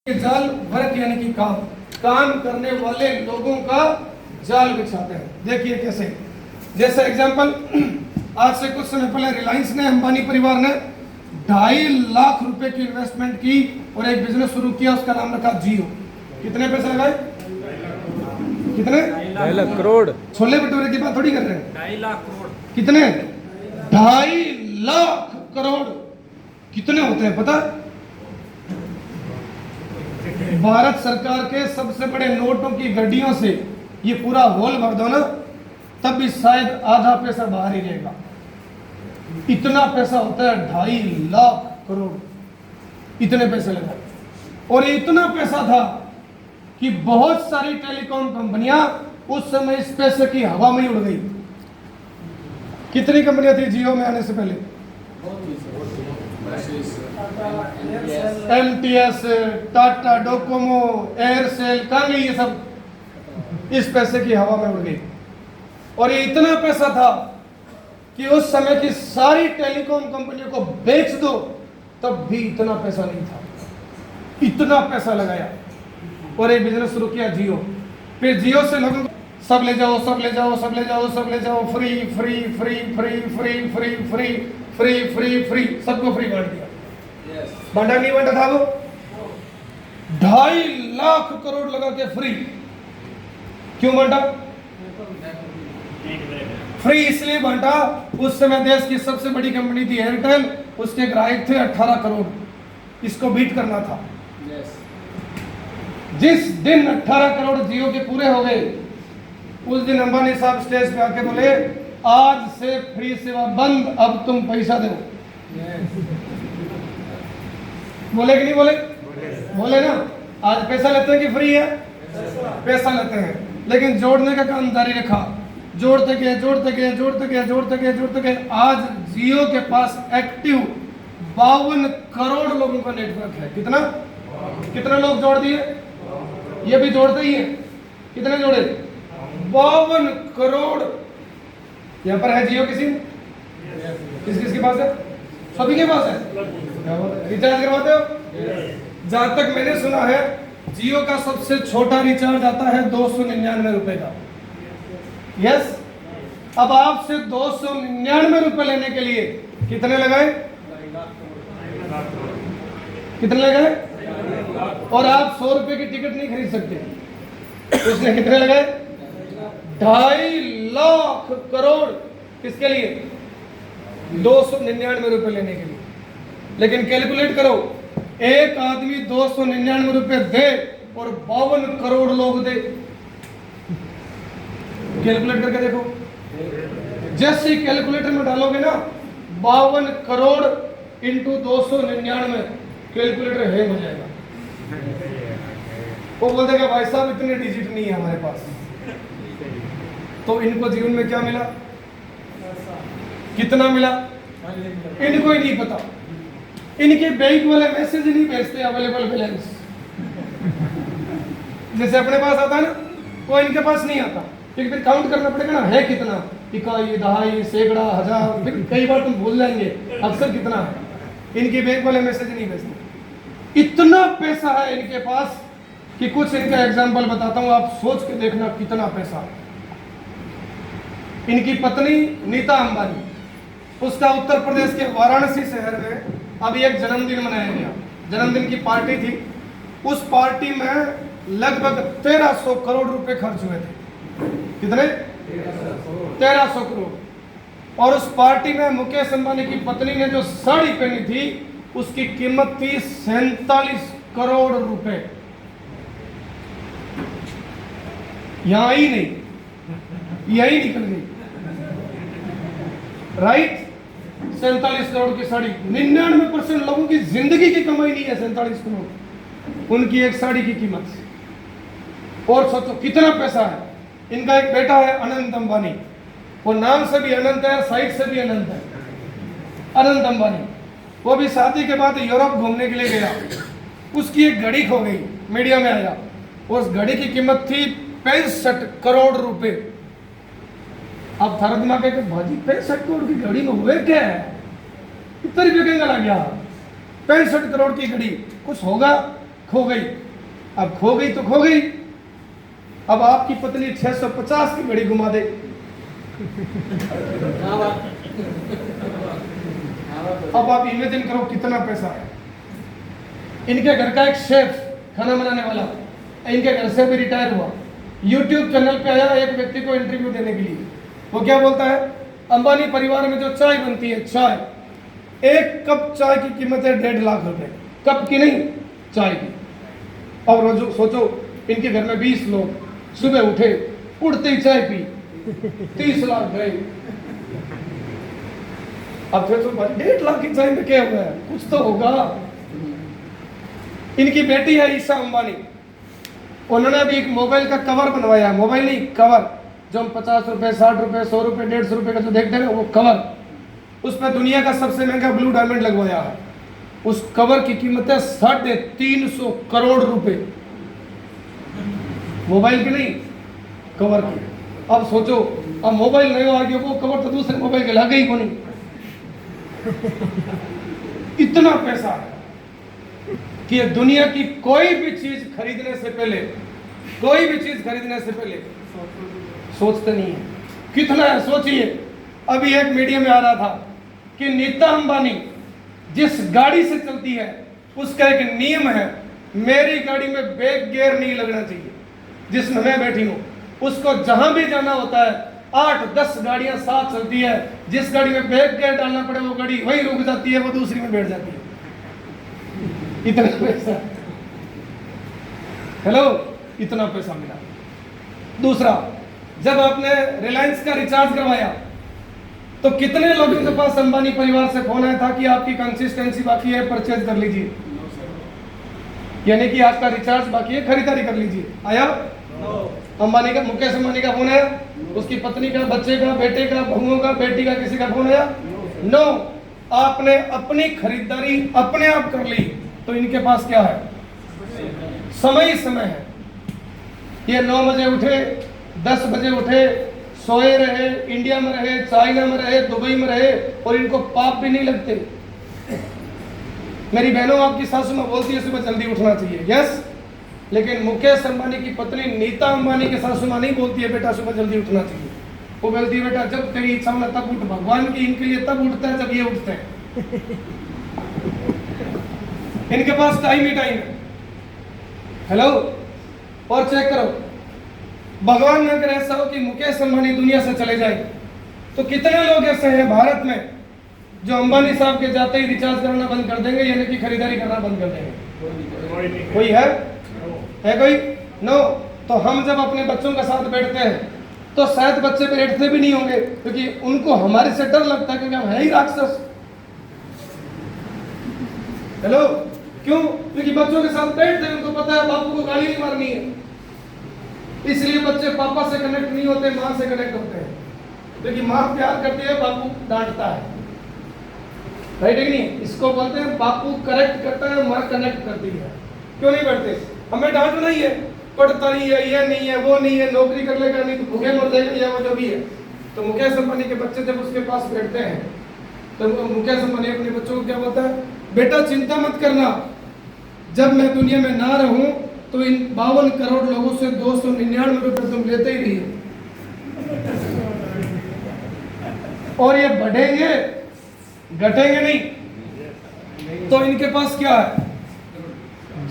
जाल वर्क यानी कि काम करने वाले लोगों का जाल बिछाते हैं। देखिए कैसे, जैसे एग्जांपल आज से कुछ समय पहले रिलायंस ने, अंबानी परिवार ने 2.5 लाख रुपए की इन्वेस्टमेंट की और एक बिजनेस शुरू किया, उसका नाम रखा जियो। कितने पैसे लगाए? कितने? 2.5 लाख करोड़। छोले भटूरे की बात थोड़ी कर रहे हैं। 2.5 लाख करोड़। कितने? 2.5 लाख करोड़। कितने होते हैं पता? भारत सरकार के सबसे बड़े नोटों की गड्डियों से ये पूरा होल भर दो ना, तब भी शायद आधा पैसा बाहर ही रहेगा। इतना पैसा होता है 2.5 लाख करोड़। इतने पैसे लगाए, और इतना पैसा था कि बहुत सारी टेलीकॉम कंपनियां उस समय इस पैसे की हवा में उड़ गई। कितनी कंपनियां थी जियो में आने से पहले? MTS, टाटा डोकोमो, एयरसेल, कहाँ गई ये सब? इस पैसे की हवा में उड़ गई। और ये इतना पैसा था कि उस समय की सारी टेलीकॉम कंपनियों को बेच दो तब भी इतना पैसा नहीं था। इतना पैसा लगाया और एक बिजनेस शुरू किया जियो। फिर जियो से लोगों को सब ले जाओ, सब ले जाओ, सब ले जाओ, सब ले जाओ, free free free free free free free free free free, सबको फ्री बांट दिया। बांटा नहीं बांटा था वो? 2.5 लाख करोड़ लगा के फ्री। क्यों बांटा? फ्री इसलिए बांटा, उस समय देश की सबसे बड़ी कंपनी थी एयरटेल, उसके ग्राहक थे 18 करोड़। इसको बीट करना था। जिस दिन 18 करोड़ जियो के पूरे हो गए, उस दिन अंबानी साहब स्टेज पे आके बोले, आज से फ्री सेवा बंद, अब तुम पैसा दो। बोले कि नहीं बोले? बोले ना। आज पैसा लेते हैं कि फ्री है? पैसा लेते हैं, लेकिन जोड़ने का काम जारी रखा। जोड़ते गए, जोड़ते गए, जोड़ते गए, जोड़ते गए, जोड़ते गए। आज जियो के पास एक्टिव 52 करोड़ लोगों का नेटवर्क है। कितना? कितने लोग जोड़ दिए? ये भी जोड़ते ही है। कितने जोड़े? 52 करोड़। यहाँ पर है जियो किसी? किस किसके पास है? सभी के पास है। रिचार्ज करवाते हो? जहां तक मैंने सुना है, जियो का सबसे छोटा रिचार्ज आता है 299 रुपए का। यस। अब आपसे 299 रुपए लेने के लिए कितने लगाए? कितने लगाए? और आप 100 रुपए की टिकट नहीं खरीद सकते। उसने कितने लगाए? 2.5 लाख करोड़। किसके लिए? 299 रुपए लेने के लिए। लेकिन कैलकुलेट करो, एक आदमी 299 रुपए दे और 52 करोड़ लोग दे। कैलकुलेट करके देखो। जैसे ही कैलकुलेटर में डालोगे ना 52 करोड़ इंटू 299, कैलकुलेटर हैंग हो जाएगा। वो बोल देगा भाई साहब इतने डिजिट नहीं है हमारे पास। तो इनको जीवन में क्या मिला? कितना मिला? इनको ही नहीं पता। इनके बैंक वाले मैसेज नहीं भेजते अवेलेबल बैलेंस। जैसे अपने पास आता है ना, वो इनके पास नहीं आता, क्योंकि फिर काउंट करना पड़ेगा ना, है कितना, इकाई, दहाई, सैकड़ा, हजार, फिर कई बार तुम भूल जाएंगे अक्सर कितना है। इनके बैंक वाले मैसेज नहीं भेजते। इतना पैसा है इनके पास कि कुछ इनका एग्जाम्पल बताता हूं, आप सोच के देखना कितना पैसा। इनकी पत्नी नीता अंबानी, उसका उत्तर प्रदेश के वाराणसी शहर में अभी एक जन्मदिन मनाया गया। जन्मदिन की पार्टी थी। उस पार्टी में लगभग 1300 करोड़ रुपए खर्च हुए थे। कितने? 1300 करोड़। और उस पार्टी में मुकेश अंबानी की पत्नी ने जो साड़ी पहनी थी, उसकी कीमत थी 47 करोड़ रुपए। यहां ही नहीं, यही निकल गई। राइट? 47 करोड़ की साड़ी। 99% लोगों की जिंदगी की कमाई नहीं है 47 करोड़ उनकी एक साड़ी की कीमत। और सोचो कितना पैसा है। इनका एक बेटा है अनंत अंबानी, वो नाम से भी अनंत है, साइड से भी अनंत है। अनंत अंबानी, वो भी शादी के बाद यूरोप घूमने के लिए गया। उसकी एक घड़ी खो गई, मीडिया में आया। उस घड़ी की कीमत थी 65 करोड़ रुपए। अब थारा दिमाग है कि भाजी 65 करोड़ की घड़ी में हुए क्या है? इतना रुपये कहीं लग गया। 65 करोड़ की घड़ी, कुछ होगा खो गई। अब खो गई तो खो गई। अब आपकी पत्नी 650 की घड़ी घुमा दे, अब आप इमेजिन करो कितना पैसा है। इनके घर का एक शेफ खाना बनाने वाला इनके घर से भी रिटायर हुआ, यूट्यूब चैनल पे आया एक व्यक्ति को इंटरव्यू देने के लिए। वो क्या बोलता है, अंबानी परिवार में जो चाय बनती है, चाय, एक कप चाय की कीमत है 1.5 लाख रुपए, कप की नहीं, चाय की। और रोज सोचो इनके घर में 20 लोग, सुबह उठे उड़ते ही चाय पी, 30 लाख गए। अब फिर तो 1.5 लाख की चाय में क्या हुआ है, कुछ तो होगा। इनकी बेटी है ईशा अंबानी, उन्होंने अभी एक मोबाइल का कवर बनवाया, मोबाइल नहीं कवर, जो हम 50 रुपए 60 रुपए 100 रुपए 150 रुपए का जो देखते हैं वो कवर, उस पर दुनिया का सबसे महंगा ब्लू डायमंड लगवाया है। उस कवर की कीमत है 350 करोड़ रुपए, मोबाइल की नहीं कवर की। अब सोचो, अब मोबाइल नहीं हो आगे वो कवर तो दूसरे मोबाइल के लगे ही को नहीं। इतना पैसा है कि दुनिया की कोई भी चीज खरीदने से पहले, कोई भी चीज खरीदने से पहले सोचते नहीं है कितना है। सोचिए, अभी एक मीडिया में आ रहा था कि नीता अंबानी जिस गाड़ी से चलती है उसका एक नियम है, मेरी गाड़ी में बैक गियर नहीं लगना चाहिए, जिसमें मैं बैठी हूं उसको जहां भी जाना होता है 8-10 गाड़ियां साथ चलती है, जिस गाड़ी में बैक गियर डालना पड़े वो गाड़ी वही रुक जाती है, वो दूसरी में बैठ जाती है। इतना पैसा, हेलो, इतना पैसा मिला। दूसरा, जब आपने रिलायंस का रिचार्ज करवाया तो कितने लोगों के पास अंबानी परिवार से फोन आया था कि आपकी कंसिस्टेंसी बाकी है, परचेज कर लीजिए, यानी कि आपका रिचार्ज बाकी है, खरीदारी कर लीजिए। आया अंबानी का, मुकेश अंबानी का फोन आया, उसकी पत्नी का, बच्चे का, बेटे का, बहुओं का, बेटी का, किसी का फोन आया? नो। आपने अपनी खरीदारी अपने आप कर ली, तो इनके पास क्या है, समय ही समय है। ये 9 बजे उठे, 10 बजे उठे, सोए रहे, इंडिया में रहे, चाइना में रहे, दुबई में रहे, और इनको पाप भी नहीं लगते। मेरी बहनों, आपकी सासू मां बोलती है सुबह जल्दी उठना चाहिए, यस, लेकिन मुकेश अंबानी की पत्नी नीता अंबानी की सासू मां नहीं बोलती है बेटा सुबह जल्दी उठना चाहिए। वो बोलती है बेटा जब तेरी इच्छा होना तब उठ, भगवान की इनके लिए तब उठता है जब ये उठते हैं। इनके पास टाइम ही टाइम है। हेलो, और चेक करो, भगवान न करे ऐसा हो कि मुकेश अंबानी दुनिया से चले जाए, तो कितने लोग ऐसे हैं भारत में जो अंबानी साहब के जाते ही रिचार्ज करना बंद कर देंगे, यानी कि खरीदारी करना बंद कर देंगे? कोई है कोई? नो। तो हम जब अपने बच्चों के साथ बैठते हैं तो शायद बच्चे बैठते भी नहीं होंगे, क्योंकि उनको हमारे से डर लगता है, क्योंकि हम है ही राक्षस। हेलो, क्यों? क्योंकि बच्चों के साथ बैठते हैं, उनको पता है बापू को गाली नहीं मारनी है, इसलिए बच्चे पापा से कनेक्ट नहीं होते, माँ से कनेक्ट होते हैं, क्योंकि माँ प्यार करती है, बापू डांटता है, राइट है कि नहीं? इसको बोलते हैं बापू करेक्ट करता है, माँ कनेक्ट करती है। क्यों नहीं बैठते? हमें डांटना ही है, पढ़ता नहीं है, ये नहीं है, वो नहीं है, नौकरी कर लेगा, नहीं तो भूखे मर जाएगा, या वो जो भी है। तो मुकेश अंबानी के बच्चे जब उसके पास बैठते हैं तो मुकेश अंबानी अपने बच्चों को क्या बोलता है, बेटा चिंता मत करना, जब मैं दुनिया में ना रहूं तो इन 52 करोड़ लोगों से 299 रुपए तुम लेते ही रहिए, और ये बढ़ेंगे घटेंगे नहीं। तो इनके पास क्या है,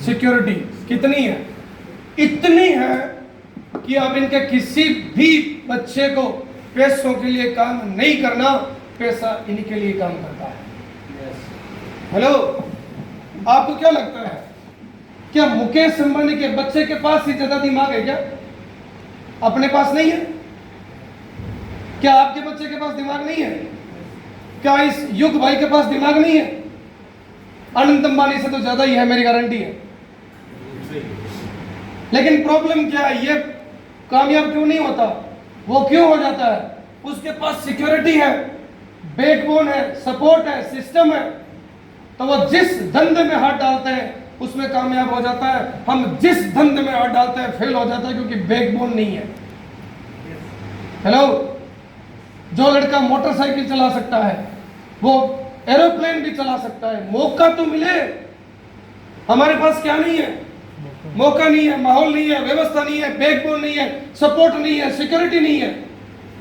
सिक्योरिटी कितनी है? इतनी है कि अब इनके किसी भी बच्चे को पैसों के लिए काम नहीं करना, पैसा इनके लिए काम करता है। हेलो, आपको क्या लगता है, क्या मुकेश अंबानी के बच्चे के पास ही ज्यादा दिमाग है क्या? अपने पास नहीं है? क्या आपके बच्चे के पास दिमाग नहीं है? क्या इस युग भाई के पास दिमाग नहीं है? अनंत अंबानी से तो ज्यादा ही है, मेरी गारंटी है। लेकिन प्रॉब्लम क्या है, ये कामयाब क्यों नहीं होता? वो क्यों हो जाता है? उसके पास सिक्योरिटी है, बैकबोन है, सपोर्ट है, सिस्टम है, तो वो जिस धंधे में हाथ डालते हैं उसमें कामयाब हो जाता है। हम जिस धंधे में हाथ डालते हैं फेल हो जाता है, क्योंकि बैकबोन नहीं है। हेलो, जो लड़का मोटरसाइकिल चला सकता है वो एरोप्लेन भी चला सकता है, मौका तो मिले। हमारे पास क्या नहीं है, मौका नहीं है, माहौल नहीं है, व्यवस्था नहीं है, बैकबोन नहीं है, सपोर्ट नहीं है, सिक्योरिटी नहीं है।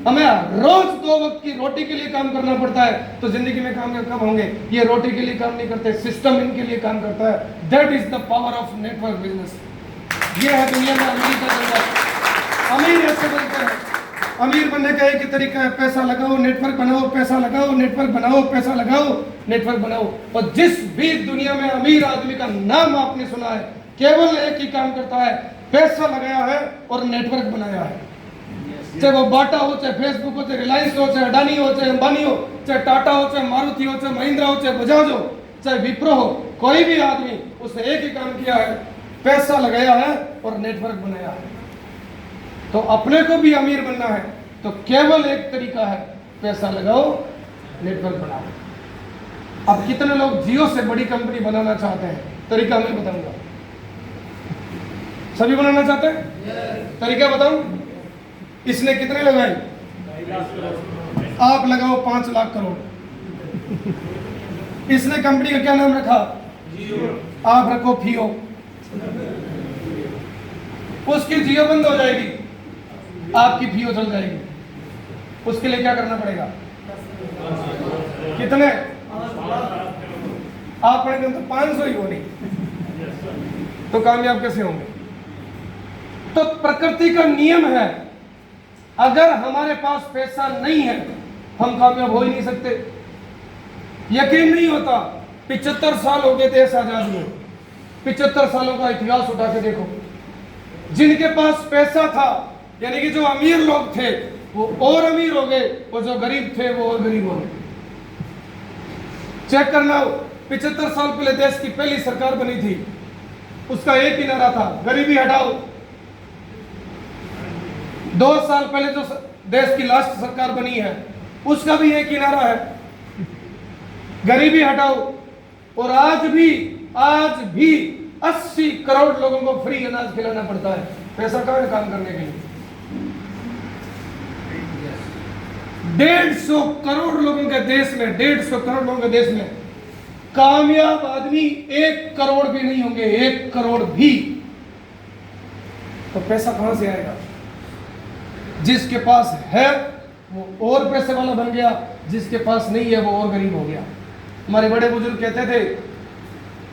हमें रोज 2 वक्त की रोटी के लिए काम करना पड़ता है, तो जिंदगी में कामयाब कब होंगे? ये रोटी के लिए काम नहीं करते, सिस्टम इनके लिए काम करता है। That is the power of network business. ये है दुनिया में अमीरी का जगह। अमीर ऐसे बनते हैं। अमीर बनने का एक ही तरीका है, पैसा लगाओ, नेटवर्क बनाओ, पैसा लगाओ, नेटवर्क बनाओ, पैसा लगाओ, नेटवर्क बनाओ। और जिस भी दुनिया में अमीर आदमी का नाम आपने सुना है, केवल एक ही काम करता है, पैसा लगाया है और नेटवर्क बनाया है। चाहे वो बाटा हो, चाहे फेसबुक हो, चाहे रिलायंस हो, चाहे अडानी हो, चाहे अंबानी हो, चाहे टाटा हो, चाहे मारुति हो, चाहे महिंद्रा हो, चाहे बजाज हो, चाहे विप्रो हो, कोई भी आदमी, उसने एक ही काम किया है, पैसा लगाया है और नेटवर्क बनाया है। तो अपने को भी अमीर बनना है तो केवल एक तरीका है, पैसा लगाओ, नेटवर्क बनाओ। अब कितने लोग जियो से बड़ी कंपनी बनाना चाहते हैं? तरीका मैं बताऊंगा। सभी बनाना चाहते हैं? तरीका बताऊं? इसने कितने लगाए? आप लगाओ 5 लाख करोड़। इसने कंपनी का क्या नाम रखा? जियो। आप रखो फियो। उसकी जियो बंद हो जाएगी, आपकी फियो चल जाएगी। उसके लिए क्या करना पड़ेगा? कितने? आप पढ़ेंगे तो 500 ही होनी, तो कामयाब कैसे होंगे? तो प्रकृति का नियम है, अगर हमारे पास पैसा नहीं है हम कामयाब हो ही नहीं सकते। यकीन नहीं होता, 75 साल हो गए देश आजाद में, 75 सालों का इतिहास उठा के देखो, जिनके पास पैसा था, यानी कि जो अमीर लोग थे वो और अमीर हो गए, और जो गरीब थे वो और गरीब हो गए। चेक करना, 75 साल पहले देश की पहली सरकार बनी थी, उसका एक ही नारा था, गरीबी हटाओ। 2 साल पहले जो देश की लास्ट सरकार बनी है, उसका भी एक ही नारा है, गरीबी हटाओ। और आज भी 80 करोड़ लोगों को फ्री अनाज खिलाना पड़ता है। पैसा कहाँ है काम करने के लिए? 150 करोड़ लोगों के देश में, 150 करोड़ लोगों के देश में कामयाब आदमी 1 करोड़ भी नहीं होंगे, 1 करोड़ भी। तो पैसा कहां से आएगा? जिसके पास है वो और पैसे वाला बन गया, जिसके पास नहीं है वो और गरीब हो गया। हमारे बड़े बुजुर्ग कहते थे,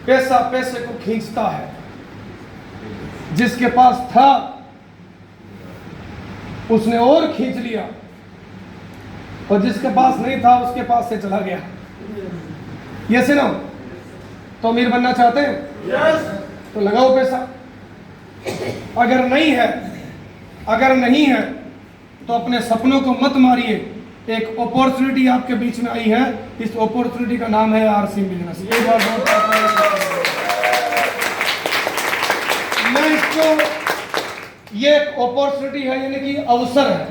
पैसा पैसे को खींचता है। जिसके पास था उसने और खींच लिया, और जिसके पास नहीं था उसके पास से चला गया। ये से ना, तो अमीर बनना चाहते हैं? yes. तो लगाओ पैसा। अगर नहीं है तो अपने सपनों को मत मारिए। एक अपॉर्चुनिटी आपके बीच में आई है, इस अपॉर्चुनिटी का नाम है आरसी बिजनेस। एक बार मैं इसको, ये एक अपॉर्चुनिटी है, यानी कि अवसर है,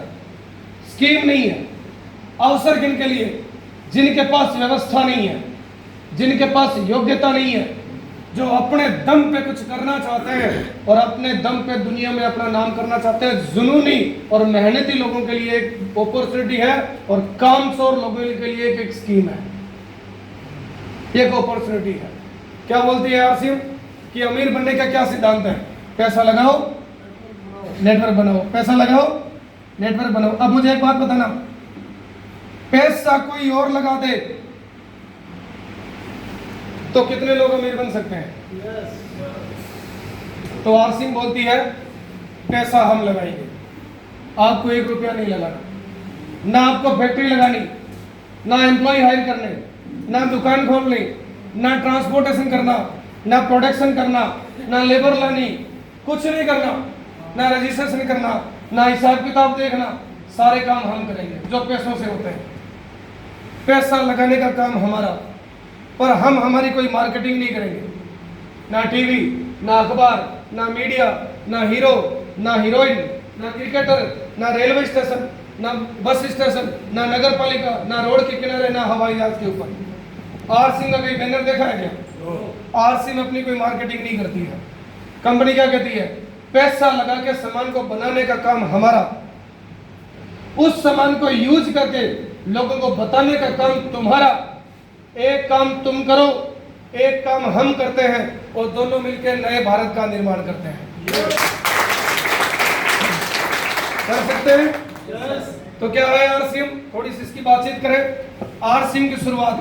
स्कीम नहीं है। अवसर किन के लिए? जिनके पास व्यवस्था नहीं है, जिनके पास योग्यता नहीं है, जो अपने दम पे कुछ करना चाहते हैं और अपने दम पे दुनिया में अपना नाम करना चाहते हैं। जुनूनी और मेहनती लोगों के लिए एक अपॉर्चुनिटी है, और कामचोर लोगों के लिए एक स्कीम है, एक अपॉर्चुनिटी है। क्या बोलती है आरसीएम कि अमीर बनने का क्या सिद्धांत है? पैसा लगाओ, नेटवर्क बनाओ, पैसा लगाओ, नेटवर्क बनाओ। अब मुझे एक बात बताना, पैसा कोई और लगा दे तो कितने लोग अमीर बन सकते हैं? तो आरसीएम बोलती है पैसा हम लगाएंगे, आपको 1 रुपया नहीं लगाना, ना आपको फैक्ट्री लगानी, ना एम्प्लॉय हायर करने, ना दुकान खोलनी, ना ट्रांसपोर्टेशन करना, ना प्रोडक्शन करना, ना लेबर लानी, कुछ नहीं करना, ना रजिस्ट्रेशन करना, ना हिसाब किताब देखना। सारे काम हम करेंगे जो पैसों से होते हैं। पैसा लगाने का काम हमारा, पर हम हमारी कोई मार्केटिंग नहीं करेंगे। ना टीवी, ना अखबार, ना मीडिया, ना हीरो, ना हीरोइन, ना क्रिकेटर, ना रेलवे स्टेशन, ना बस स्टेशन, ना नगर पालिका, ना रोड के किनारे, ना हवाई जहाज के ऊपर। आरसी में कोई बैनर देखा है क्या? आरसी में अपनी कोई मार्केटिंग नहीं करती है। कंपनी क्या कहती है? पैसा लगा के सामान को बनाने का काम हमारा, उस सामान को यूज करके लोगों को बताने का काम तुम्हारा। एक काम तुम करो, एक काम हम करते हैं और दोनों मिलकर नए भारत का निर्माण करते हैं। कर सकते हैं? तो क्या है आरसीएम, थोड़ी सी इसकी बातचीत करें। आरसीएम की शुरुआत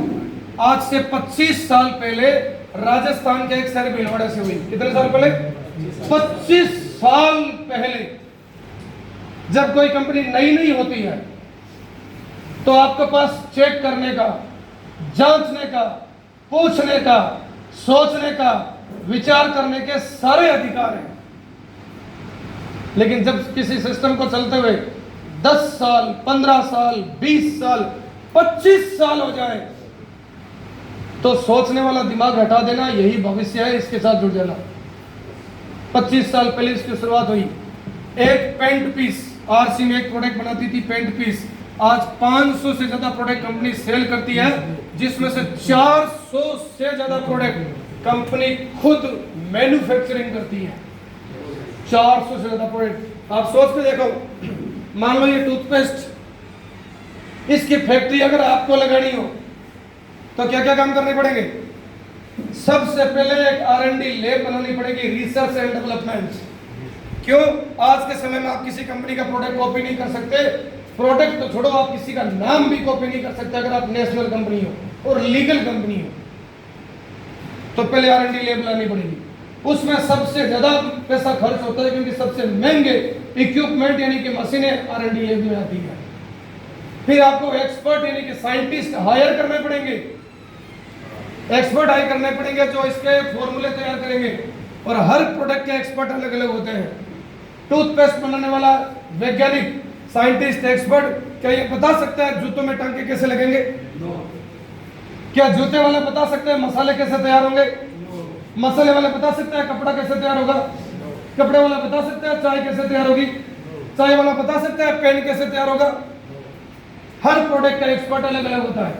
आज से 25 साल पहले राजस्थान के एक शहर भीलवाड़ा से हुई। कितने साल पहले? 25 साल पहले। जब कोई कंपनी नई नहीं होती है तो आपके पास चेक करने का, जांचने का, पूछने का, सोचने का, विचार करने के सारे अधिकार हैं। लेकिन जब किसी सिस्टम को चलते हुए 10 साल, 15 साल, 20 साल, 25 साल हो जाए तो सोचने वाला दिमाग हटा देना, यही भविष्य है, इसके साथ जुड़ जाना। 25 साल पहले इसकी शुरुआत हुई। एक पेंट पीस, आरसी में एक प्रोडक्ट बनाती थी पेंट पीस, आज 500 से ज्यादा प्रोडक्ट कंपनी सेल करती है, जिसमें से 400 से ज्यादा प्रोडक्ट कंपनी खुद मैन्युफैक्चरिंग करती है। 400 से ज्यादा प्रोडक्ट। आप सोच के देखो, मान लो ये टूथपेस्ट, इसकी फैक्ट्री अगर आपको लगानी हो तो क्या क्या काम करने पड़ेंगे? सबसे पहले एक R&D लैब बनानी पड़ेगी, रिसर्च एंड डेवलपमेंट। क्यों? आज के समय में आप किसी कंपनी का प्रोडक्ट कॉपी नहीं कर सकते। प्रोडक्ट तो छोड़ो, आप किसी का नाम भी कॉपी नहीं कर सकते अगर आप नेशनल कंपनी हो और लीगल कंपनी हो। तो पहले R&D लैब लानी पड़ेगी। उसमें सबसे ज्यादा पैसा खर्च होता है क्योंकि सबसे महंगे इक्विपमेंट यानी कि मशीनें R&D लैब में आती है। फिर आपको एक्सपर्ट यानी कि साइंटिस्ट हायर करने पड़ेंगे, एक्सपर्ट हायर करने पड़ेंगे जो इसके फॉर्मूले तैयार करेंगे। और हर प्रोडक्ट के एक्सपर्ट अलग अलग होते हैं। टूथपेस्ट बनाने वाला वैज्ञानिक, साइंटिस्ट, एक्सपर्ट क्या ये बता सकता है जूतों में टांके कैसे लगेंगे? क्या जूते वाला बता सकते हैं मसाले कैसे तैयार होंगे? मसाले वाला बता सकता है कपड़ा कैसे तैयार होगा? कपड़े वाला बता सकता है चाय कैसे तैयार होगी? चाय वाला बता सकता है पेन कैसे तैयार होगा? हर प्रोडक्ट का एक्सपर्ट अलग अलग होता है।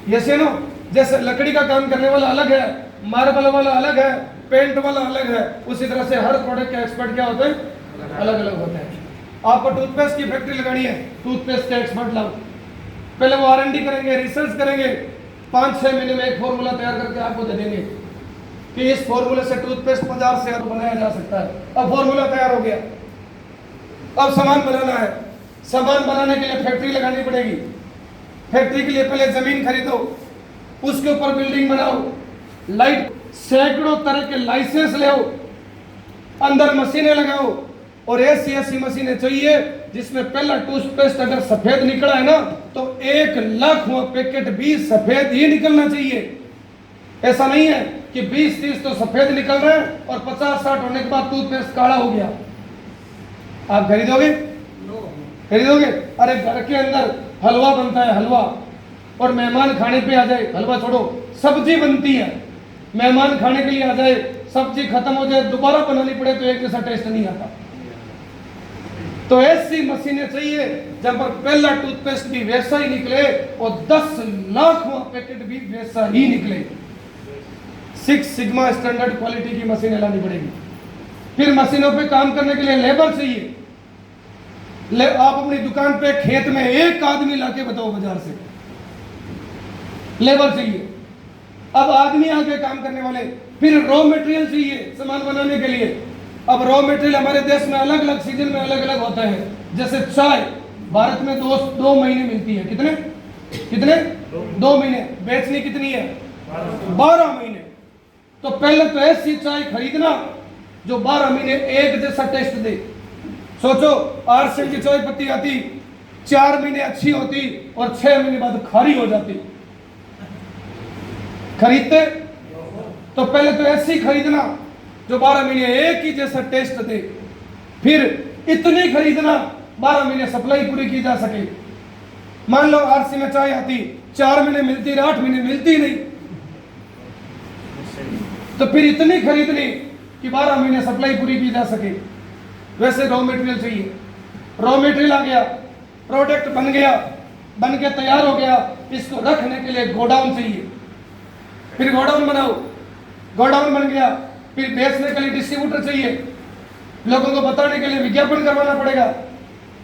ये नो, जैसे लकड़ी का काम करने वाला अलग है, मार्बल वाला अलग है, पेंट वाला अलग है, उसी तरह से हर प्रोडक्ट का एक्सपर्ट क्या होते हैं? अलग अलग होते हैं। आपको टूथपेस्ट की फैक्ट्री लगानी है, टूथपेस्ट के एक्सपर्ट लाओ। पहले वो R&D करेंगे, रिसर्च करेंगे, 5-6 महीने में एक फॉर्मूला तैयार करके आपको दे देंगे कि इस फॉर्मूले से टूथपेस्ट 50 से बनाया जा सकता है। अब फॉर्मूला तैयार हो गया, अब सामान बनाना है। सामान बनाने के लिए फैक्ट्री लगानी पड़ेगी। फैक्ट्री के लिए पहले जमीन खरीदो, उसके ऊपर बिल्डिंग बनाओ, लाइट, सैकड़ों तरह के लाइसेंस ले आओ, अंदर मशीनें लगाओ। और ऐसी मशीनें चाहिए जिसमें पहला टूथपेस्ट अगर सफेद निकला है ना तो 1 लाख पैकेट भी सफेद ही निकलना चाहिए। ऐसा नहीं है कि 20-30 तो सफेद निकल रहे हैं और 50-60 होने के बाद टूथपेस्ट काला हो गया। आप खरीदोगे? खरीदोगे? अरे घर के अंदर हलवा बनता है, हलवा, और मेहमान खाने पे आ जाए, हलवा छोड़ो, सब्जी बनती है, मेहमान खाने के लिए आ जाए, सब्जी खत्म हो जाए, दोबारा बनानी पड़े तो एक जैसा टेस्ट नहीं आता। तो ऐसी मशीनें चाहिए जहां पर पहला टूथपेस्ट भी वैसा ही निकले और 10 लाख पैकेट भी वैसा ही निकले। 6 सिग्मा स्टैंडर्ड क्वालिटी की मशीनें लानी पड़ेगी। फिर मशीनों पे काम करने के लिए लेबर चाहिए। आप अपनी दुकान पे खेत में एक आदमी लाके बताओ बाजार से, लेबर चाहिए। अब आदमी आके काम करने वाले। फिर रॉ मटेरियल चाहिए सामान बनाने के लिए। अब रॉ मटेरियल हमारे देश में अलग अलग सीजन में अलग अलग होता है। जैसे चाय भारत में 2 महीने मिलती है। कितने 2 महीने। बेचनी कितनी है? 12 महीने। तो पहले तो ऐसी चाय खरीदना जो 12 महीने एक जैसा टेस्ट दे। सोचो, आरसीएम की चाय पत्ती आती, 4 महीने अच्छी होती और 6 महीने बाद खारी हो जाती। खरीदते? तो पहले तो ऐसी खरीदना जो 12 महीने एक ही जैसा टेस्ट दे। फिर इतनी खरीदना 12 महीने सप्लाई पूरी की जा सके। मान लो आरसी में चाय आती, 4 महीने मिलती, 8 महीने मिलती नहीं, तो फिर इतनी खरीदनी कि 12 महीने सप्लाई पूरी की जा सके। वैसे रॉ मटेरियल चाहिए। रॉ मटेरियल आ गया, प्रोडक्ट बन गया, बन के तैयार हो गया, इसको रखने के लिए गोडाउन चाहिए। फिर गोडाउन बनाओ, गोडाउन बन गया, फिर बेचने के लिए डिस्ट्रीब्यूटर चाहिए, लोगों को बताने के लिए विज्ञापन करवाना पड़ेगा,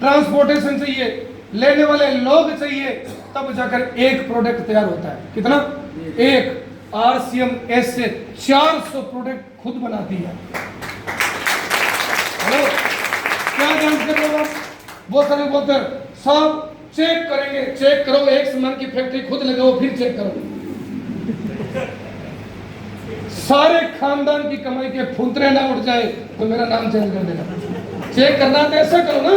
ट्रांसपोर्टेशन चाहिए, लेने वाले लोग चाहिए, तब जाकर एक प्रोडक्ट तैयार होता है। कितना? एक। आरसीएम ऐसे 400 प्रोडक्ट खुद बनाती है। हेलो, क्या जांच कर रहे हो आप? वो सभी बोलते हैं सब चेक करेंगे, चेक करो, एक सामान की फैक्ट्री खुद लगाओ फिर चेक करो। सारे खानदान की कमाई के फुंतरे ना उठ जाए तो मेरा नाम चेंज कर देना। चेक करना तो ऐसा करो ना।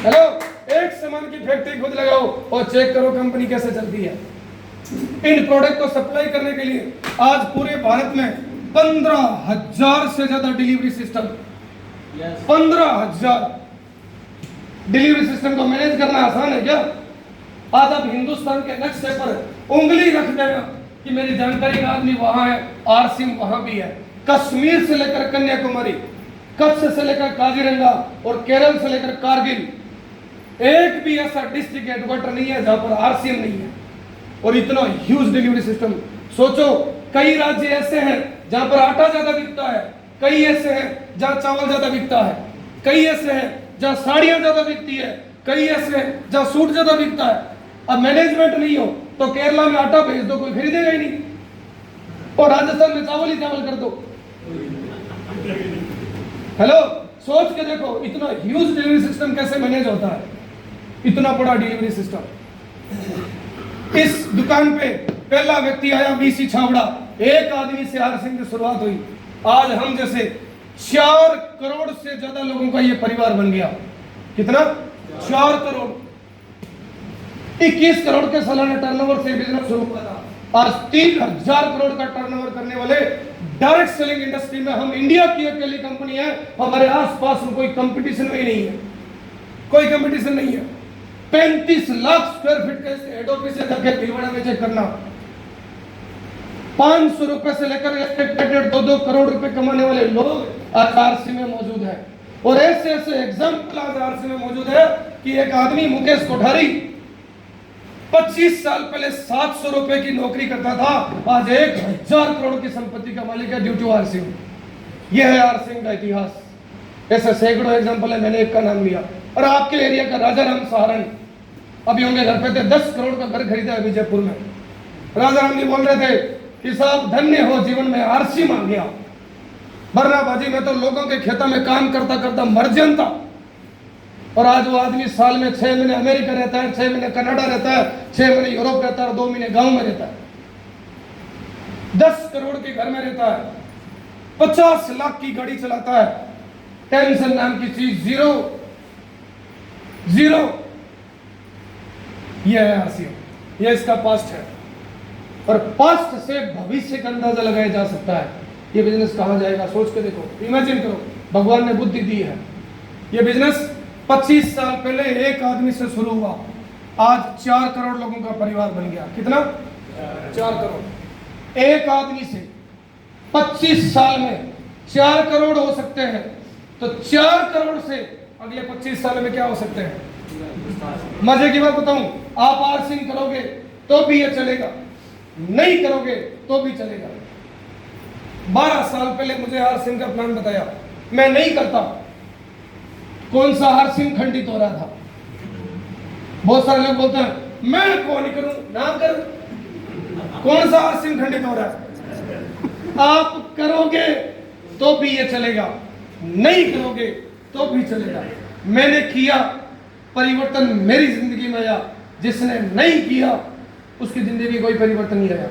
हेलो, एक सामान की फैक्ट्री खुद लगाओ और चेक करो कंपनी कैसे चलती है। इन प्रोडक्ट को सप्लाई करने के लिए आज पूरे भारत में 15,000 से ज्यादा डिलीवरी सिस्टम, 15,000 डिलीवरी सिस्टम को मैनेज करना आसान है क्या? आज आप हिंदुस्तान के नक्शे पर उंगली रख देना कि मेरी जानकारी का आदमी वहां है, आरसीएम वहां भी है। कश्मीर से लेकर कन्याकुमारी, कच्छ से लेकर काजीरंगा और केरल से लेकर कारगिल, एक भी ऐसा डिस्ट्रिक्ट हेडक्वार्टर नहीं है जहां पर आरसीएम नहीं है। और इतना ह्यूज डिलीवरी सिस्टम। सोचो, कई राज्य ऐसे हैं जहां पर आटा ज्यादा बिकता है, कई ऐसे हैं जहां चावल ज्यादा बिकता है, कई ऐसे हैं जहां साड़ियां ज्यादा बिकती है, कई ऐसे हैं जहां सूट ज्यादा बिकता है। अब मैनेजमेंट नहीं हो तो केरला में आटा भेज दो, कोई खरीदेगा ही नहीं, और राजस्थान में चावल ही चावल कर दो। हेलो, सोच के देखो इतना ह्यूज डिलीवरी सिस्टम कैसे मैनेज होता है, इतना बड़ा डिलीवरी सिस्टम। इस दुकान पे पहला व्यक्ति आया बीसी छावड़ा, एक आदमी से आरसीएम की शुरुआत हुई। आज हम जैसे 4 करोड़ से ज्यादा लोगों का ये परिवार बन गया। कितना? 4 करोड़। 21 करोड़ के सालाना टर्नओवर से बिजनेस शुरू हुआ था। आज 3,000 करोड़ का टर्नओवर करने वाले डायरेक्ट सेलिंग इंडस्ट्री में हम इंडिया की अकेली कंपनी है। हमारे आसपास में कोई कंपटीशन में ही नहीं है, कोई कंपटीशन नहीं है। 35 लाख स्क्वायर फीट के हेड ऑफिस से जाके भिलवाड़ा में चेक करना। 500 रुपए से लेकर 1.5-2 करोड़ रुपए कमाने वाले लोग आज आरसी में मौजूद है। और ऐसे ऐसे एग्जाम्पल आज आरसी में मौजूद है कि एक आदमी मुकेश कोठारी 25 साल पहले 700 रुपए की नौकरी करता था, आज 1,000 करोड़ की संपत्ति का मालिक है ड्यू टू आरसीएम। यह है आरसीएम का इतिहास। ऐसे सैकड़ों एग्जाम्पल है, मैंने एक का नाम लिया। और आपके एरिया का राजाराम सहारण, अभी होंगे घर पे थे, 10 करोड़ का घर खरीदा है विजयपुर में। राजाराम जी बोल रहे थे कि साहब धन्य हो जीवन में आरसीएम आ गया, वरना बाजी में तो लोगों के खेतों में काम करता करता मर जाता। और आज वो आदमी साल में 6 महीने अमेरिका रहता है, 6 महीने कनाडा रहता है, 6 महीने यूरोप रहता है और 2 महीने गांव में रहता है। 10 करोड़ के घर में रहता है, 50 लाख की गाड़ी चलाता है, टेंशन नाम की चीज जीरो जीरो। यह है आरसीएम, यह इसका पास्ट है। और पास्ट से भविष्य का अंदाजा लगाया जा सकता है। ये बिजनेस कहां जाएगा सोच के देखो, इमेजिन करो, भगवान ने बुद्धि दी है। ये बिजनेस 25 साल पहले एक आदमी से शुरू हुआ, आज 4 करोड़ लोगों का परिवार बन गया। कितना? 4 करोड़। एक आदमी से 25 साल में 4 करोड़ हो सकते हैं, तो 4 करोड़ से अगले 25 साल में क्या हो सकते हैं? मजे की बात बताऊं, आप आरसीएम करोगे तो भी ये चलेगा, नहीं करोगे तो भी चलेगा। 12 साल पहले मुझे आरसीएम का प्लान बताया, मैं नहीं करता। कौन सा आरसीएम खंडित हो रहा था? बहुत सारे लोग बोलते हैं मैं क्यों नहीं करूं, ना करूं। कौन सा आरसीएम खंडित हो रहा है? आप करोगे तो भी ये चलेगा, नहीं करोगे तो भी चलेगा। मैंने किया, परिवर्तन मेरी जिंदगी में आया। जिसने नहीं किया उसकी जिंदगी कोई परिवर्तन नहीं आया।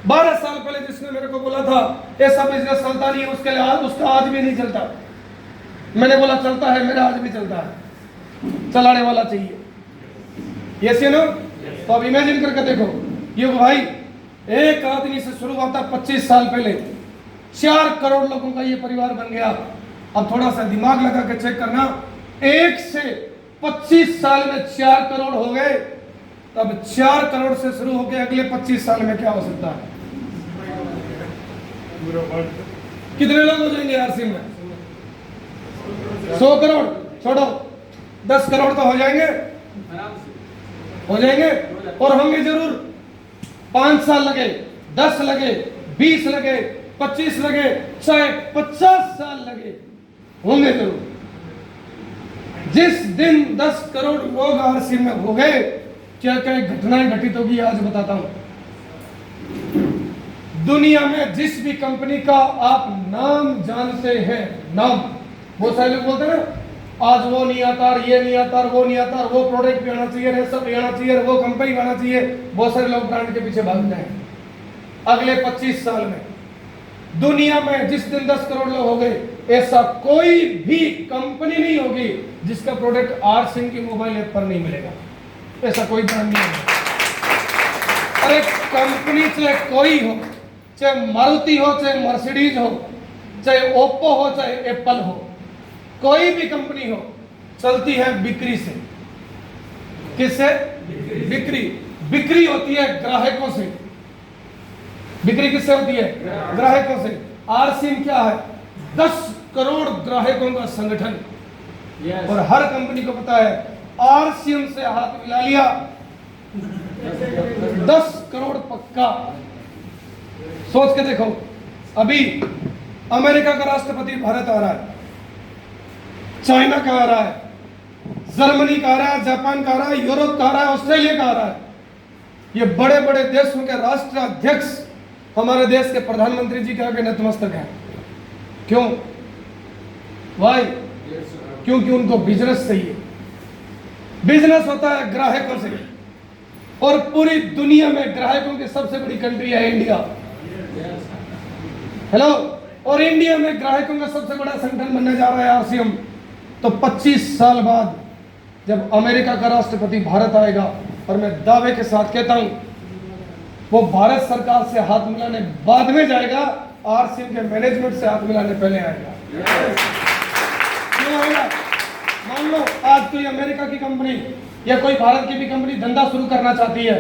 12 साल पहले जिसने मेरे को बोला था ऐसा बिजनेस चलता नहीं है, उसका आज भी नहीं चलता। मैंने बोला चलता है, मेरा आज भी चलता है। चलाने वाला चाहिए, यस या नो? तो अब इमेजिन करके देखो, ये भाई एक आदमी से शुरू हुआ था 25 साल पहले, 4 करोड़ लोगों का ये परिवार बन गया। अब थोड़ा सा दिमाग लगा के चेक करना, 1 से 25 साल में 4 करोड़ हो गए, तब 4 करोड़ से शुरू होकर अगले 25 साल में क्या हो सकता है? कितने लोग हो जाएंगे आरसीएम में? 100 करोड़ छोड़ो, 10 करोड़ तो हो जाएंगे, हो जाएंगे। और होंगे जरूर। 5 साल लगे, 10 लगे, 20 लगे, 25 लगे, चाहे 50 साल लगे, होंगे जरूर। जिस दिन 10 करोड़ लोग आरसीएम में हो गए, क्या क्या घटनाएं घटित होगी आज बताता हूं। दुनिया में जिस भी कंपनी का आप नाम जानते हैं, नाम, बहुत सारे लोग बोलते हैं ना, आज वो नहीं आता, ये नहीं आता, वो नहीं आता, वो प्रोडक्ट भी आना चाहिए, ये सब भी आना चाहिए, वो कंपनी भी आना चाहिए, बहुत सारे लोग ब्रांड के पीछे भागते हैं। अगले 25 साल में दुनिया में जिस दिन 10 करोड़ लोग हो गए, ऐसा कोई भी कंपनी नहीं होगी जिसका प्रोडक्ट आर सिंह की मोबाइल ऐप पर नहीं मिलेगा। ऐसा कोई ब्रांड नहीं है। अरे कंपनी चाहे कोई हो, चाहे मारुति हो, चाहे मर्सिडीज हो, चाहे ओप्पो हो, चाहे एप्पल हो, कोई भी कंपनी हो, चलती है बिक्री से। किससे? बिक्री। बिक्री होती है ग्राहकों से। बिक्री किससे होती है? ग्राहकों से। आर सिम क्या है? 10 करोड़ ग्राहकों का संगठन। और हर कंपनी को पता है, आर सिम से हाथ मिला लिया 10 करोड़ पक्का। सोच के देखो, अभी अमेरिका का राष्ट्रपति भारत आ रहा है, चाइना का आ रहा है, जर्मनी का आ रहा है, जापान का आ रहा है, यूरोप का आ रहा है, ऑस्ट्रेलिया का आ रहा है। ये बड़े बड़े देशों के राष्ट्राध्यक्ष हमारे देश के प्रधानमंत्री जी के आगे नतमस्तक हैं। क्यों? वाई? क्योंकि उनको बिजनेस चाहिए। बिजनेस होता है ग्राहकों से, और पूरी दुनिया में ग्राहकों की सबसे बड़ी कंट्री है इंडिया। हेलो। और इंडिया में ग्राहकों का सबसे बड़ा संगठन बनने जा रहा है आरसीएम। तो 25 साल बाद जब अमेरिका का राष्ट्रपति भारत आएगा, और मैं दावे के साथ कहता हूं, वो भारत सरकार से हाथ मिलाने बाद में जाएगा, आरसीएम के मैनेजमेंट से हाथ मिलाने पहले आएगा। क्यों आएगा? मान लो आज कोई अमेरिका की कंपनी या कोई भारत की भी कंपनी धंधा शुरू करना चाहती है,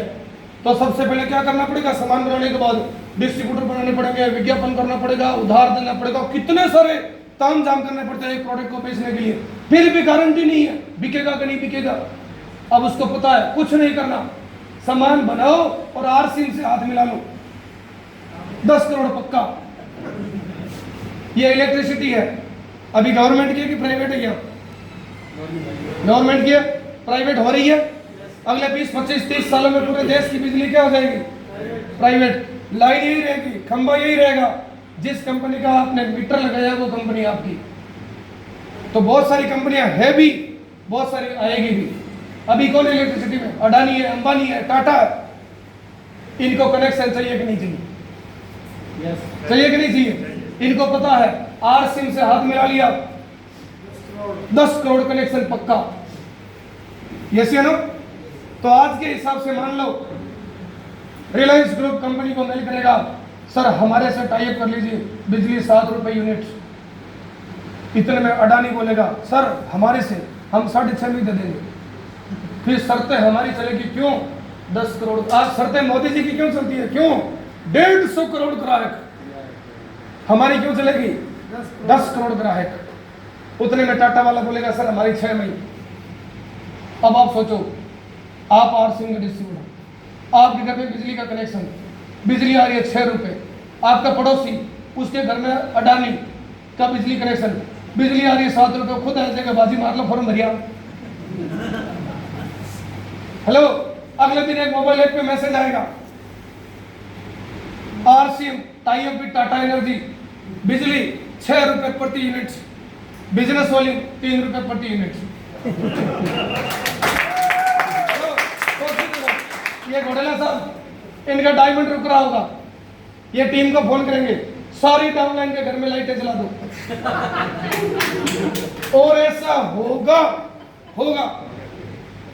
तो सबसे पहले क्या करना पड़ेगा? सामान बनाने के बाद डिस्ट्रीब्यूटर बनाने पड़ेंगे, विज्ञापन करना पड़ेगा, उधार देना पड़ेगा, कितने सारे तामझाम करने पड़ते हैं एक प्रोडक्ट को बेचने के लिए। फिर भी गारंटी नहीं है बिकेगा कि नहीं बिकेगा। अब उसको पता है कुछ नहीं करना, सामान बनाओ और आरसीएम से हाथ मिला लो, 10 करोड़ पक्का। ये इलेक्ट्रिसिटी है, अभी गवर्नमेंट की है कि प्राइवेट है? क्या गवर्नमेंट की है? प्राइवेट हो रही है। अगले 20, 25, 30 सालों में पूरे देश की बिजली क्या हो जाएगी? प्राइवेट। लाइन यही रहेगी, खंभा यही रहेगा, जिस कंपनी का आपने मीटर लगाया वो कंपनी आपकी। तो बहुत सारी कंपनियां है भी, बहुत सारी आएगी भी। अभी कौन इलेक्ट्रिसिटी में? अडानी है, अंबानी है, टाटा है। इनको कनेक्शन चाहिए कि नहीं चाहिए? चाहिए कि नहीं चाहिए? इनको पता है आरसीएम से हाथ मिला लिया, 10 करोड़ कनेक्शन पक्का। यस या नो? तो आज के हिसाब से मान लो रिलायंस ग्रुप कंपनी को मेल करेगा, सर हमारे से टाई अप कर लीजिए, बिजली 7 रुपए यूनिट। इतने में अडानी बोलेगा, सर हमारे से हम 6.5 में दे देंगे। फिर शर्तें हमारी चलेगी। क्यों? 10 करोड़। आज शर्तें मोदी जी की क्यों चलती है? क्यों? 150 करोड़ ग्राहक, हमारी क्यों चलेगी? 10 करोड़ ग्राहक। उतने में टाटा वाला बोलेगा, सर हमारी 6 मई। अब आप सोचो, आप आरसीएम के डिस्ट्रीब्यूटर, आपके घर में बिजली का कनेक्शन, बिजली आ रही है 6 रुपए, आपका पड़ोसी उसके घर में अडानी का बिजली कनेक्शन, बिजली आ रही है 7 रुपए, खुद ऐसे जगह बाजी मार लो, फॉर्म भरिया। हेलो। अगले दिन एक मोबाइल ऐप पे मैसेज आएगा, RCM tie up with Tata energy, बिजली 6 रुपए प्रति यूनिट, बिजनेस वॉल्यूम 3 रुपए प्रति यूनिट। ये घोड़ेला साहब, इनका डायमंड रुक रहा होगा, ये टीम को फोन करेंगे, सारी डाउनलाइन के घर में लाइटें जला दो। और ऐसा होगा।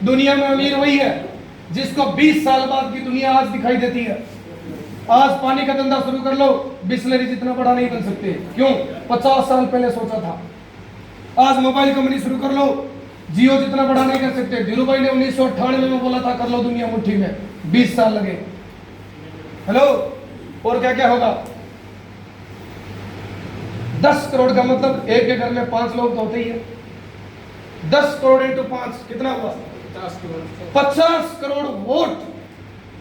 दुनिया में अमीर वही है जिसको 20 साल बाद की दुनिया आज दिखाई देती है। आज पानी का धंधा शुरू कर लो, बिस्लरी जितना बड़ा नहीं बन सकते। क्यों? 50 साल पहले सोचा था। आज मोबाइल कंपनी शुरू कर लो, जियो जितना बड़ा नहीं कर सकते। धीरू भाई ने 1998 में बोला था कर लो दुनिया मुट्ठी में, 20 साल लगे। हेलो। और क्या क्या होगा? 10 करोड़ का मतलब एक के घर में 5 लोग तो होते ही है। 10 करोड़ इंटू 5 कितना हुआ? 50 करोड़ वोट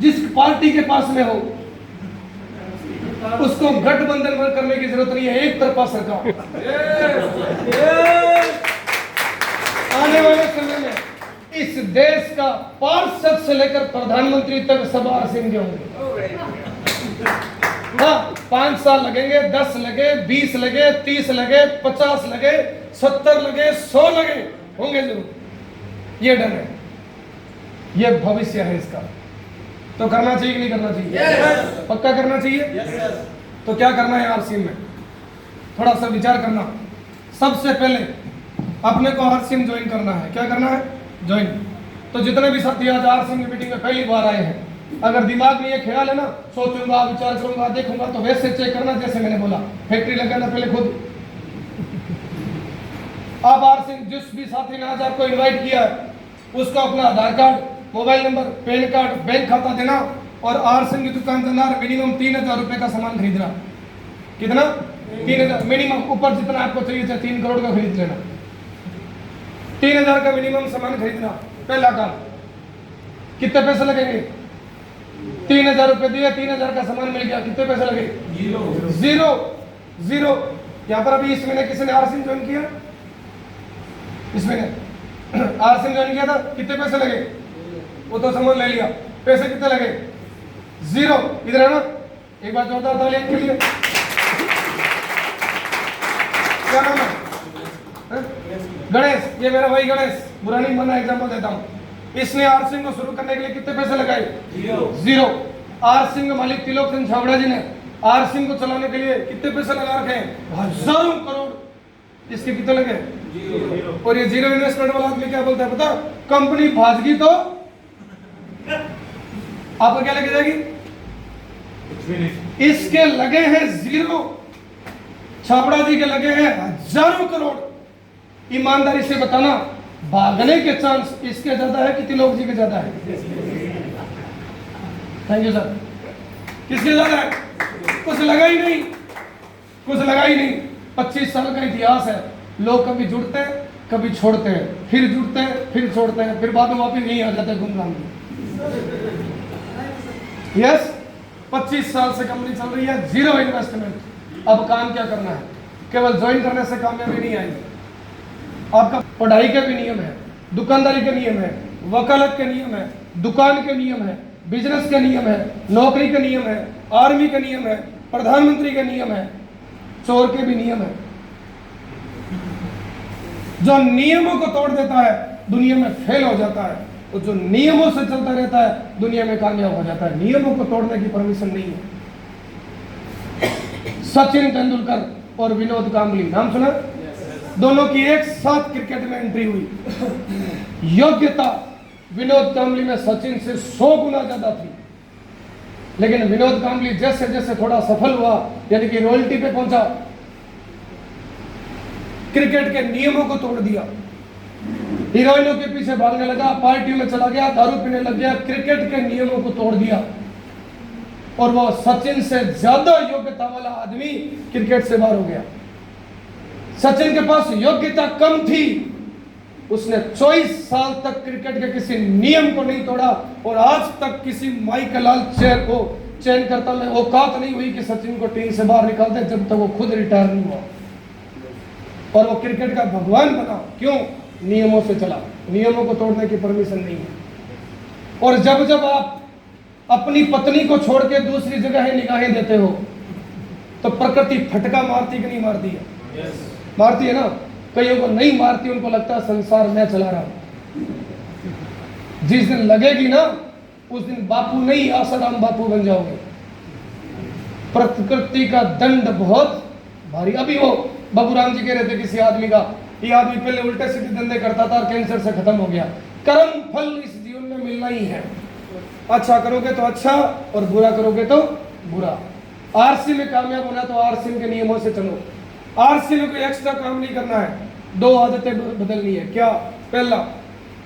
जिस पार्टी के पास में हो उसको गठबंधन करने की जरूरत नहीं है, एक तरफा सरकार। आने वाले समय में इस देश का पार्षद से लेकर प्रधानमंत्री तक सब आरसीएम के होंगे। हाँ, 5 साल लगेंगे, 10 लगे, 20 लगे, 30 लगे, 50 लगे, 70 लगे, 100 लगे, होंगे जरूर। ये डर है, ये भविष्य है इसका। तो करना चाहिए कि नहीं करना चाहिए? पक्का करना चाहिए। तो क्या करना है आरसीएम में, थोड़ा सा विचार करना। सबसे पहले अपने को आरसीएम ज्वाइन करना है। क्या करना है? ज्वाइन। तो जितने भी साथी आज आरसीएम की मीटिंग में पहली बार आए हैं, अगर दिमाग में ये ख्याल है ना, सोचूंगा, विचार करूंगा, देखूंगा, तो वैसे चेक करना जैसे मैंने बोला, फैक्ट्री लगाना पहले खुद। आप आरसीएम जिस भी साथी ने आज आपको इनवाइट किया है, उसका अपना Aadhaar card, mobile number, PAN card, bank खाता देना और आरसीएम की दुकान जाना, मिनिमम 3000 रुपए का सामान खरीदना। कितना? 3000 मिनिमम। ऊपर जितना आपको चाहिए 3 करोड़ का खरीद लेना। 3000 का मिनिमम सामान खरीदना, पहला काम। कितने पैसे लगेंगे? 3000 रुपए दिए, 3000 का सामान मिल गया, कितने पैसे लगे? जीरो। यहाँ पर अभी इस महीने किसी ने आरसीएम ज्वाइन किया? इस महीने आरसीएम ज्वाइन किया था, कितने पैसे लगे? वो तो सामान ले लिया, पैसे कितने लगे? 0। इधर है ना, एक बार जोरदार ताली इनके लिए। क्या नाम है? गणेश। ये मेरा भाई गणेश, बुरा नहीं मानना, एग्जाम्पल देता हूँ। इसने आरसीएम को शुरू करने के लिए कितने पैसे लगाए? 0। आरसीएम के मालिक त्रिलोक चंद छाबड़ा जी ने आरसीएम को चलाने के लिए कितने पैसे लगा रखे हैं? हजारों करोड़। इसके कितने लगे? 0। और ये जीरो इन्वेस्टमेंट वाला आदमी क्या बोलता है पता? कंपनी भाजगी तो आपको क्या लगे जाएगी? इसके लगे हैं 0, छाबड़ा जी के लगे हैं हजारों करोड़। ईमानदारी से बताना, भागने के चांस इसके ज्यादा है कि त्रिलोक जी के ज्यादा है? Thank you sir. किसके ज्यादा है? कुछ लगा ही नहीं, कुछ लगा ही नहीं। 25 साल का इतिहास है। लोग कभी जुड़ते हैं, कभी छोड़ते हैं, फिर जुड़ते हैं, फिर छोड़ते हैं, फिर बाद में वापिस नहीं आ जाते घूम घाम के। यस, 25 साल से कंपनी चल रही है, 0 इन्वेस्टमेंट। अब काम क्या करना है? केवल ज्वाइन करने से कामयाबी नहीं आएगी। आपका पढ़ाई के भी नियम है, दुकानदारी के नियम है, वकालत के नियम है, दुकान के नियम है, बिजनेस के नियम है, नौकरी के नियम है, आर्मी के नियम है, प्रधानमंत्री के नियम है, चोर के भी नियम है। जो नियमों को तोड़ देता है दुनिया में फेल हो जाता है, और जो नियमों से चलता रहता है दुनिया में कामयाब हो जाता है। नियमों को तोड़ने की परमिशन नहीं है। सचिन तेंदुलकर और विनोद कांबली, नाम सुना? दोनों की एक साथ क्रिकेट में एंट्री हुई। योग्यता विनोद कांबली में सचिन से 100 गुना ज्यादा थी, लेकिन विनोद कांबली जैसे जैसे थोड़ा सफल हुआ, यानी कि रॉयल्टी पे पहुंचा, क्रिकेट के नियमों को तोड़ दिया। हीरोइनों के पीछे भागने लगा, पार्टियों में चला गया, दारू पीने लग गया, क्रिकेट के नियमों को तोड़ दिया। और वो सचिन से ज्यादा योग्यता वाला आदमी क्रिकेट से बाहर हो गया। सचिन के पास योग्यता कम थी, उसने 24 साल तक क्रिकेट के किसी नियम को नहीं तोड़ा, और आज तक किसी माइकल चेयर को चयन करता में औकात नहीं हुई कि सचिन को टीम से बाहर निकाल दे, जब तक वो खुद रिटायर नहीं हुआ। और वो क्रिकेट का भगवान बना, क्यों? नियमों से चला। नियमों को तोड़ने की परमिशन नहीं है। और जब जब आप अपनी पत्नी को छोड़ के दूसरी जगह निगाहें देते हो, तो प्रकृति फटका मारती कि नहीं मारती है? मारती है ना। कईयों को नहीं मारती, उनको लगता है संसार मैं चला रहा हूं। जिस दिन लगेगी ना, उस दिन बापू नहीं आसाराम बापू बन जाओगे। प्रकृति का दंड बहुत भारी। अभी वो बाबूराम जी कह रहे थे किसी आदमी का, ये आदमी पहले उल्टे सीधे धंधे करता था, कैंसर से खत्म हो गया। कर्म फल इस जीवन में मिलना ही है। अच्छा करोगे तो अच्छा, और बुरा करोगे तो बुरा। आरसी में कामयाब होना तो आरसी के नियमों से चलो। आरसी में कोई एक्स्ट्रा काम नहीं करना है, 2 आदतें बदलनी है। क्या? पहला,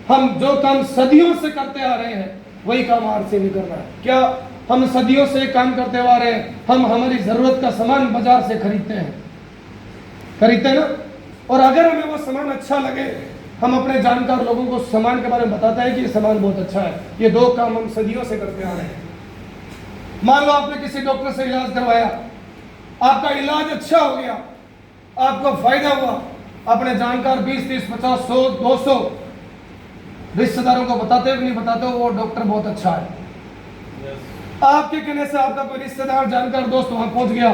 हम जो काम सदियों से करते आ रहे हैं वही काम आरसी में करना है। क्या? हम सदियों से काम करते आ रहे हैं, हम हमारी जरूरत का सामान बाजार से खरीदते हैं ना, और अगर हमें वो सामान अच्छा लगे, हम अपने जानकार लोगों को सामान के बारे में बताते हैं कि ये सामान बहुत अच्छा है। ये 2 काम हम सदियों से करते आ रहे हैं। मान लो आपने किसी डॉक्टर से इलाज करवाया, आपका इलाज अच्छा हो गया, आपको फायदा हुआ, अपने जानकार 20, 30, 50, 100, 200 रिश्तेदारों को बताते हो कि नहीं बताते हो वो डॉक्टर बहुत अच्छा है। आपके कहने से आपका कोई रिश्तेदार जानकार दोस्त वहां पहुंच गया,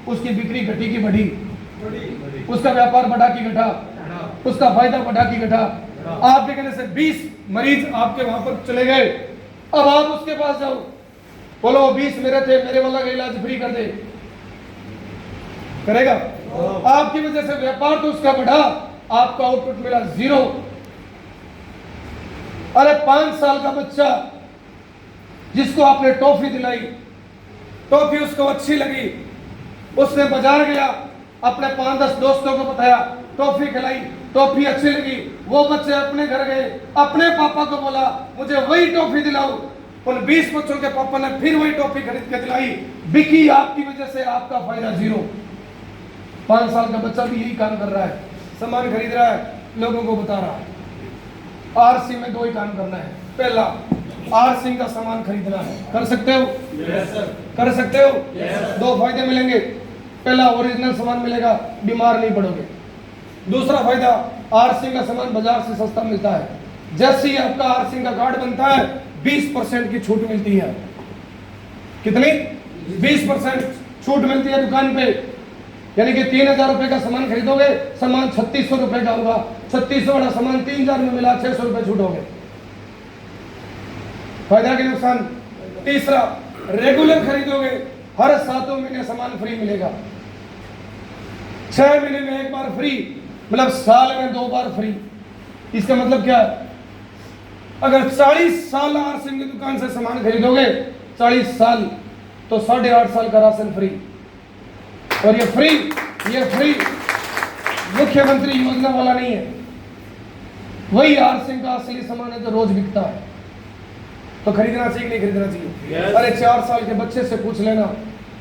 उसकी बिक्री घटी की बढ़ी, उसका व्यापार बढ़ा की घटा, उसका फायदा बढ़ा की घटा। आपके कहने से 20 मरीज आपके वहां पर चले गए, अब आप उसके पास जाओ, बोलो 20 मेरे थे, मेरे वाला का इलाज फ्री कर दे, करेगा? आपकी वजह से व्यापार तो उसका बढ़ा, आपका आउटपुट मिला 0। अरे 5 साल का बच्चा जिसको आपने टॉफी दिलाई, टॉफी उसको अच्छी लगी, उसने बाजार गया, अपने 5-10 दोस्तों को बताया, टॉफी खिलाई, टॉफी अच्छी लगी, वो बच्चे अपने घर गए, अपने पापा को बोला मुझे वही टॉफी दिलाओ, उन 20 बच्चों के पापा ने फिर वही टॉफी खरीद के दिलाई, बिकी आपकी वजह से, आपका फायदा 0। 5 साल का बच्चा भी यही काम कर रहा है, सामान खरीद रहा है, लोगों को बता रहा है। आरसी में 2 ही काम करना है, पहला आरसी का सामान खरीदना है, कर सकते हो? yes, sir. कर सकते हो? yes, 2 फायदे मिलेंगे, पहला ओरिजिनल सामान मिलेगा, बीमार नहीं पड़ोगे। दूसरा फायदा, आरसी का सामान बाजार से सस्ता मिलता है, जैसे ही आपका आरसी का कार्ड बनता है 20% की छूट मिलती है। कितनी? 20% छूट मिलती है दुकान पे, यानी कि 3000 रुपए का सामान खरीदोगे, सामान 3600 रुपए का होगा, 3600 वाला सामान 3000 में मिला, 600 रुपए छूट होगे। फायदा के नुकसान? तीसरा, रेगुलर खरीदोगे, हर 7 महीने सामान फ्री मिलेगा, 6 महीने में 1 बार फ्री, मतलब साल में 2 बार फ्री। इसका मतलब क्या है? अगर 40 साल आरसी की दुकान से सामान खरीदोगे, 40 साल, तो 8.5 साल का राशन फ्री। और ये फ्री मुख्यमंत्री योजना वाला नहीं है, वही आरसी का असली सामान है जो रोज बिकता है। तो खरीदना चाहिए कि नहीं खरीदना चाहिए? yes. अरे 4 साल के बच्चे से पूछ लेना,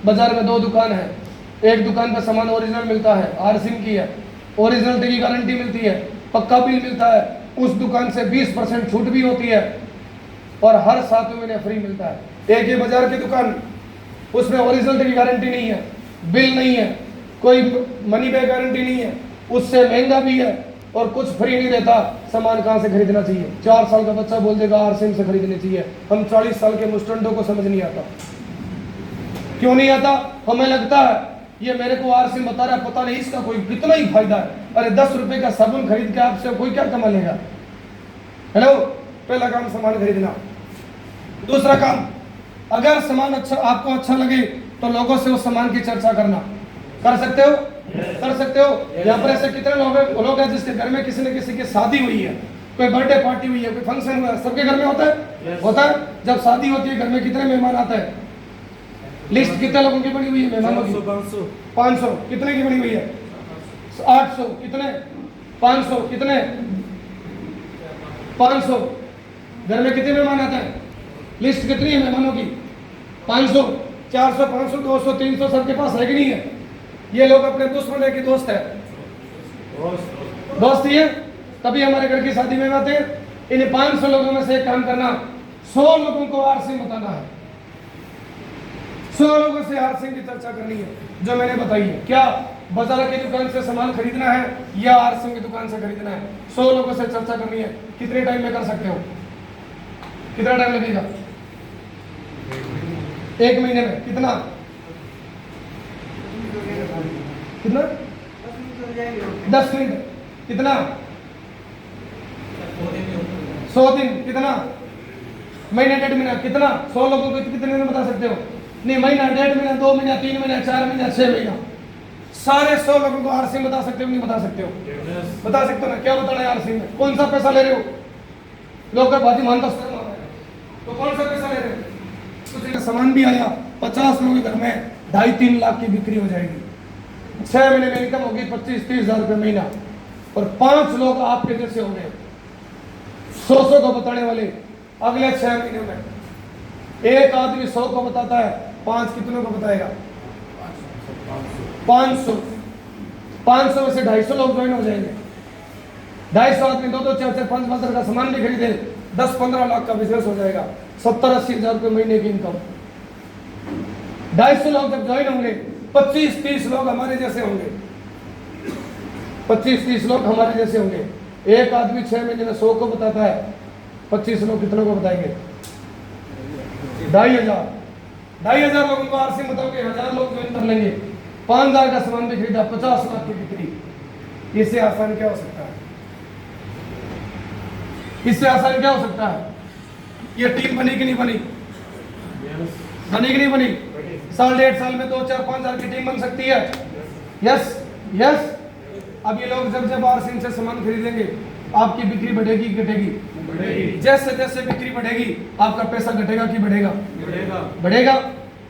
बाजार में 2 दुकान है, एक दुकान पर सामान ओरिजिनल मिलता है, आरसी की है, ओरिजिनल की गारंटी मिलती है, पक्का बिल मिलता है, उस दुकान से 20% छूट भी होती है और हर 7 महीने फ्री मिलता है। एक ये बाजार की दुकान, उसमें ओरिजिनल की गारंटी नहीं है, बिल नहीं है, कोई मनी बैक गारंटी नहीं है, उससे महंगा भी है और कुछ फ्री नहीं देता। सामान कहां से खरीदना चाहिए? 4 साल का बच्चा बोल देगा आरसीएम से खरीदनी चाहिए। हम 40 साल के मुस्टंडों को समझ नहीं आता। क्यों नहीं आता? हमें लगता है ये मेरे को आरसीएम बता रहा है, पता नहीं इसका कोई कितना ही फायदा है। अरे 10 रुपए का साबुन खरीद के आपसे कोई क्या कमा लेगा? हेलो, पहला काम सामान खरीदना। दूसरा काम, अगर सामान अच्छा आपको अच्छा लगे तो लोगों से उस सामान की चर्चा करना। कर सकते हो? कर सकते हो? यहाँ पर ऐसे कितने लोग हैं जिसके घर में किसी न किसी की शादी हुई है, कोई बर्थडे पार्टी हुई है, कोई फंक्शन हुआ है, सबके घर में होता है? होता है। जब शादी होती है घर में कितने मेहमान आते हैं? लिस्ट कितने लोगों की बनी हुई है मेहमानों की? 500। कितने की बनी हुई है? 800। कितने? 500। कितने? 500। घर में कितने मेहमान आते हैं? लिस्ट कितनी है मेहमानों की? 500। 400, 500, 200, 300 सबके पास है कि नहीं है? ये लोग अपने दुश्मन है कि दोस्त है? दोस्त ही है, तभी हमारे घर की शादी में आते हैं। इन 500 लोगों में से एक काम करना, 100 लोगों को आरसी बताना है। 100 लोगों से आरसी की चर्चा करनी है जो मैंने बताई है। क्या बाजार की दुकान से सामान खरीदना है या आरसी की दुकान से खरीदना है? 100 लोगों से चर्चा करनी है। कितने टाइम में कर सकते हो? कितना टाइम लगेगा? 1 महीने में? कितना? 10 मिनट। कितना? 100 दिन। कितना? महीने 1.5 महीना। कितना? 100 लोगों को कितने दिन बता सकते हो? नहीं, महीना, 1.5 महीना, 2 महीना, 3 महीना, 4 महीना, 6 महीना। सारे 100 लोगों को आरसी बता सकते हो? नहीं बता सकते हो? बता सकते हो ना? क्या बताना है आरसी में? कौन सा पैसा ले रहे हो? लोग भाजी मान तो कौन सा पैसा ले रहे हो? कुछ सामान भी आया, 50 लोगों के घर में 2.5-3 लाख की बिक्री हो जाएगी। 6 महीने में इनकम होगी 25-30 हजार रुपये महीना। और 5 लोग आपके जैसे होंगे 100 को बताने वाले। अगले 6 महीने में एक आदमी 100 को बताता है, 5 कितनों को बताएगा? 500। 500 में से 250 लोग ज्वाइन हो जाएंगे। 250 आदमी 2-2, 4-4, 5 हजार का सामान भी खरीदे, 10-15 लाख का बिजनेस हो जाएगा। 70-80 हजार रुपये महीने की इनकम। 250 लोग जब ज्वाइन होंगे, 25-30 लोग हमारे जैसे होंगे। 25-30 लोग हमारे जैसे होंगे। एक आदमी 6 महीने में 100 को बताता है, 25 लोग कितनों को बताएंगे? 2500। 2,500 लोगों को आरसी बताओ कि 1,000 लोग ज्वाइन कर लेंगे, 5,000 का सामान भी खरीदा, 50 लाख की बिक्री। इससे आसान क्या हो सकता है? इससे आसान क्या हो सकता है? ये टीम बनी कि नहीं बनी? बनी कि नहीं बनी? साल 1.5 साल में 2, 4, 5 हजार की टीम बन सकती है। Yes yes. अब ये लोग जब आरसी से सामान खरीदेंगे, आपकी बिक्री बढ़ेगी घटेगी? जैसे जैसे बिक्री बढ़ेगी आपका पैसा घटेगा कि बढ़ेगा? बढ़ेगा।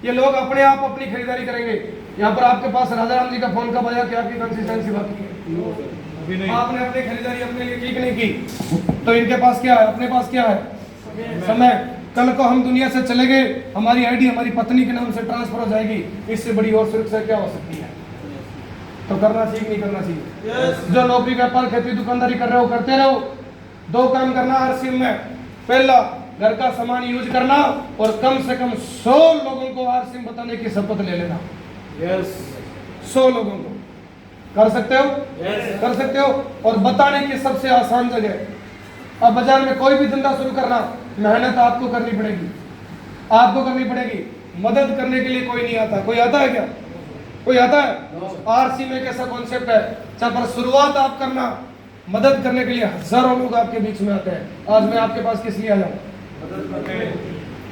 ये लोग अपने आप अपनी खरीदारी करेंगे। यहाँ पर आपके पास राजा राम जी का फोन कब आया कि आपकी कंसिस्टेंसी बाकी है? आपने अपनी खरीदारी अपने लिए की कि नहीं की? तो इनके पास क्या है? अपने पास क्या है? समय। कल को हम दुनिया से चले गए, हमारी आईडी हमारी पत्नी के नाम से ट्रांसफर हो जाएगी, इससे बड़ी और सुरक्षा क्या हो सकती है? तो करना चाहिए कि नहीं करना चाहिए? जो नौकरी व्यापार खेती दुकानदारी कर रहे हो करते रहो। 2 काम करना आरसीएम में। पहला, घर का सामान यूज करना, और कम से कम 100 लोगों को आरसीएम बताने की शपथ ले लेना। 100 लोगों को कर सकते हो? कर सकते हो। और बताने की सबसे आसान जगह, अब बाजार में कोई भी धंधा शुरू करना, मेहनत आपको करनी पड़ेगी, आपको करनी पड़ेगी। मदद करने के लिए कोई नहीं आता। कोई आता है क्या? कोई आता है? आरसी में कैसा कॉन्सेप्ट है, जहां पर शुरुआत आप करना, मदद करने के लिए हजारों लोग आपके बीच में आते हैं। आज मैं आपके पास किस लिए आया हूं?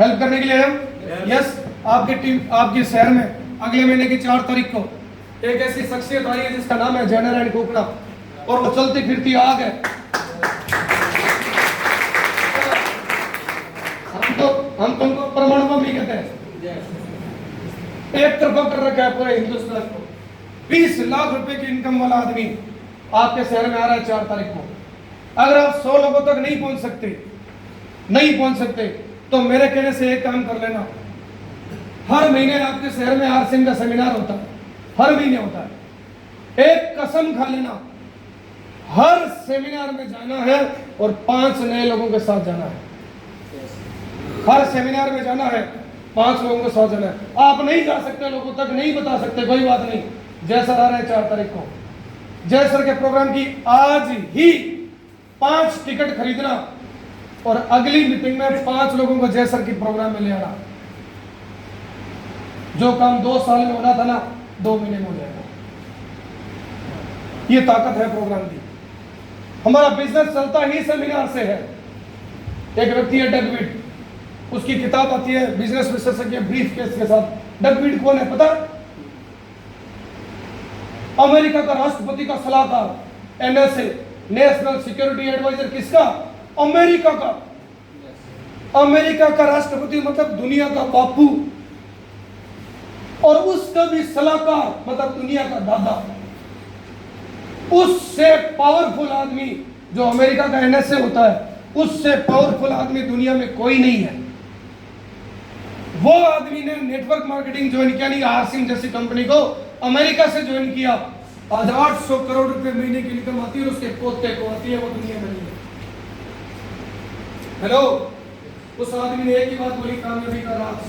हेल्प करने के लिए आया हूं। यस। आपकी टीम, आपके शहर में अगले महीने की 4 तारीख को एक ऐसी शख्सियत आई है जिसका नाम है जनरल कोकड़ा, और वो चलती फिरती आग है। हम तुमको परमाणु बम ही कहते हैं। एक तरफा कर रखा है पूरे हिंदुस्तान को। 20 लाख रुपए की इनकम वाला आदमी आपके शहर में आ रहा है 4 तारीख को। अगर आप 100 लोगों तक नहीं पहुंच सकते, तो मेरे कहने से एक काम कर लेना। हर महीने आपके शहर में आरसीएम का सेमिनार होता है, हर महीने होता है। एक कसम खा लेना, हर सेमिनार में जाना है और 5 नए लोगों के साथ जाना है। हर सेमिनार में जाना है, 5 लोगों के साथ जाना है। आप नहीं जा सकते, लोगों तक नहीं बता सकते, कोई बात नहीं। जय सर आ रहे हैं 4 तारीख को। जय सर के प्रोग्राम की आज ही 5 टिकट खरीदना, और अगली मीटिंग में 5 लोगों को जय सर की प्रोग्राम में ले आना। जो काम 2 साल में होना था ना, 2 महीने में हो जाएगा। ये ताकत है प्रोग्राम की। हमारा बिजनेस चलता ही सेमिनार से है। एक व्यक्ति है डगविड, उसकी किताब आती है बिजनेस विशेषज्ञ ब्रीफ केस के साथ। डगविड कौन है पता? अमेरिका का राष्ट्रपति का सलाहकार, एनएसए, नेशनल सिक्योरिटी एडवाइजर। किसका? अमेरिका का। अमेरिका का राष्ट्रपति मतलब दुनिया का बापू, और उसका भी सलाहकार मतलब दुनिया का दादा। उससे पावरफुल आदमी जो अमेरिका का एनएसए होता है, उससे पावरफुल आदमी दुनिया में कोई नहीं है। वो आदमी ने नेटवर्क मार्केटिंग ज्वाइन किया, नहीं आरसीएम जैसी कंपनी को अमेरिका से ज्वाइन किया। आज 800 करोड़ रुपए महीने की इनकम आती है, और उसके पोते को आती है, वो दुनिया में नहीं है। हेलो। उस आदमी ने एक ही बात बोली कामयाबी का राज,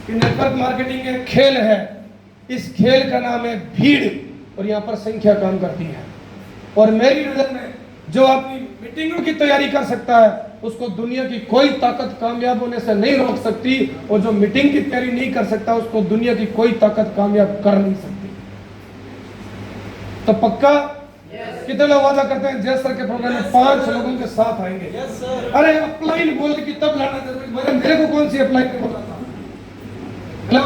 कि नेटवर्क मार्केटिंग एक खेल है, इस खेल का नाम है भीड़, और यहाँ पर संख्या काम करती है। और मेरी नजर में जो अपनी मीटिंगों की तैयारी कर सकता है, उसको दुनिया की कोई ताकत कामयाब होने से नहीं रोक सकती, और जो मीटिंग की तैयारी नहीं कर सकता, उसको दुनिया की कोई ताकत कामयाब कर नहीं सकती। तो पक्का? कितने लोग वादा करते हैं जय सर के प्रोग्राम में 5 लोगों के साथ आएंगे? अरे अपलाइन बोल के तब लाना जरूरी। मेरे को कौन सी अपलाइन बोला था? हेलो।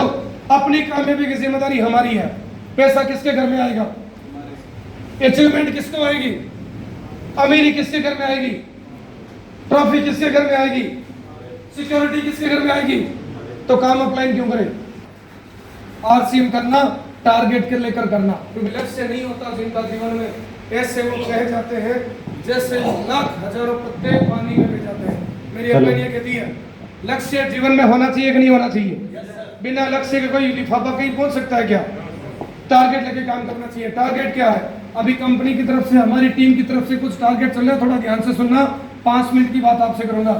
अपनी कामयाबी की जिम्मेदारी हमारी है। पैसा किसके घर में आएगा? अचीवमेंट किसको आएगी? अमीरी किसके घर में आएगी? ट्रॉफी किसके घर में आएगी? सिक्योरिटी किसके घर में आएगी? तो काम अपलाइन क्यों करें? आरसीएम करना टारगेट के लेकर करना, क्योंकि लक्ष्य नहीं होता जिनका जीवन में, ऐसे वो कह जाते हैं जैसे लाख हजारों पत्ते पानी में बह जाते हैं। मेरी अपनी ये कहती है, लक्ष्य जीवन में होना चाहिए कि नहीं होना चाहिए? बिना लक्ष्य के कोई लिफाफा कहीं पहुंच सकता है क्या? टारगेट लेके काम करना चाहिए। टारगेट क्या है? अभी कंपनी की तरफ से, हमारी टीम की तरफ से कुछ टारगेट चल रहे हैं, थोड़ा ध्यान से सुनना। 5 मिनट की बात आपसे करूंगा।